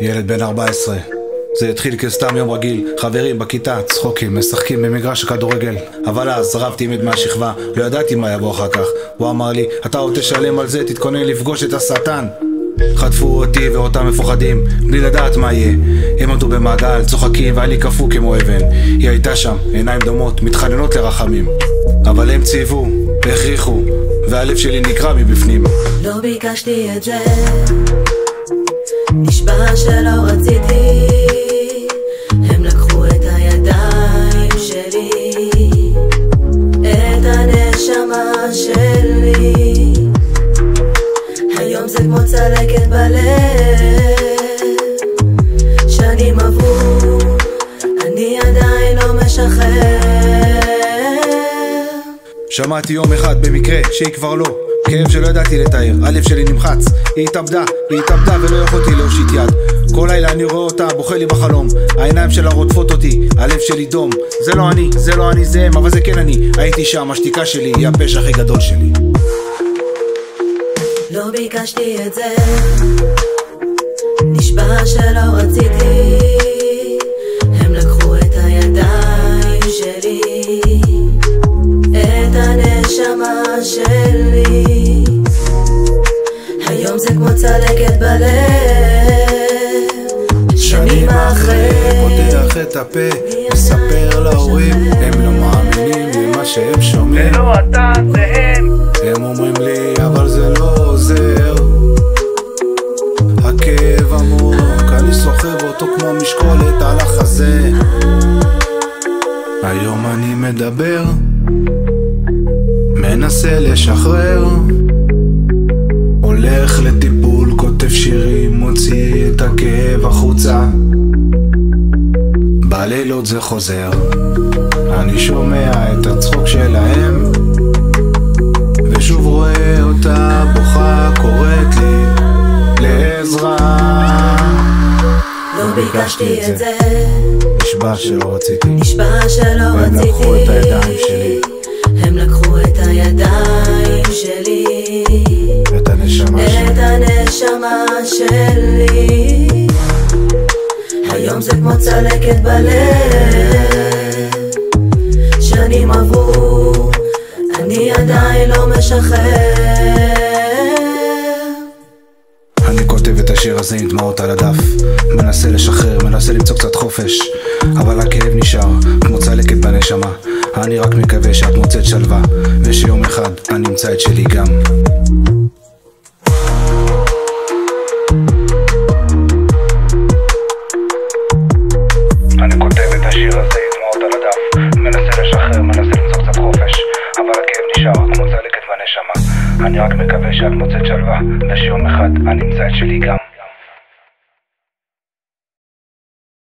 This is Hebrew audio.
ילד בן 14. זה התחיל כסתם יום רגיל, חברים בכיתה, צחוקים, משחקים במגרש הכדורגל. אבל אז רבתי עם עד מהשכבה, לא ידעתי מה יבוא אחר כך. הוא אמר לי, אתה עוד תשלם על זה, תתכונן לפגוש את השטן. חטפו אותי ואותם מפוחדים, בלי לדעת מה יהיה. הם עמדו במעגל, צוחקים והיה לי קפוא כמו אבן. היא הייתה שם, עיניים דומות, מתחננות לרחמים. אבל הם ציוו, הכריחו, והלב שלי נקרע מבפנים. לא ביקשתי את זה, נשבע שלא רציתי. הם לקחו את הידיים שלי, את הנשמה שלי. היום זה כמו צלקת בלב, שנים עברו, אני עדיין לא משחרר. שמעתי יום אחד במקרה שהיא כבר לא, כאב שלא ידעתי לתאר, הלב שלי נמחץ. היא התאבדה ולא יכולתי להושיט יד. כל לילה אני רואה אותה, בוכה לי בחלום, העיניים שלה רודפות אותי, הלב שלי דום. זה לא אני, זה הם, אבל זה כן אני. הייתי שם, השתיקה שלי היא הפשע הכי גדול שלי. לא ביקשתי את זה, נשבע שלא רציתי. הם לקחו את הידיים שלי, את הנשמה שלי. היום זה כמו צלקת בלב, שנים אחרי. פותח את הפה, מספר להורים, הם לא מאמינים למה שהם שומעים. זה לא אתה, זה הם. הם אומרים לי, אבל זה לא עוזר. הכאב עמוק, אני סוחב אותו כמו משקולת על החזה. היום אני מדבר, מנסה לשחרר, הולך לטיפול, כותב שירים, מוציא את הכאב החוצה. בלילות זה חוזר, אני שומע את הצחוק שלהם, ושוב רואה אותה בוכה, קוראת לי לעזרה. לא ביקשתי את זה, נשבע שלא רציתי. והם לקחו את הידיים שלי, הם לקחו את הידיים שלי, את הנשמה שלי. היום זה כמו צלקת בלב, שנים עברו, אני עדיין לא משחרר. אני כותב את השיר הזה עם דמעות על הדף, מנסה לשחרר, מנסה למצוא קצת חופש, אבל הכאב נשאר כמו צלקת בנשמה. אני רק מקווה שאת מוצאת שלווה, ושיום אחד אני אמצא את שלי גם. אני כותב את השיר הזה עם דמעות על הדף, מנסה לשחרר, מנסה למצוא קצת חופש, אבל הכאב נשאר כמו צלקת בנשמה. אני רק מקווה שאת מוצאת שלווה, ושיום אחד אני אמצא את שלי גם.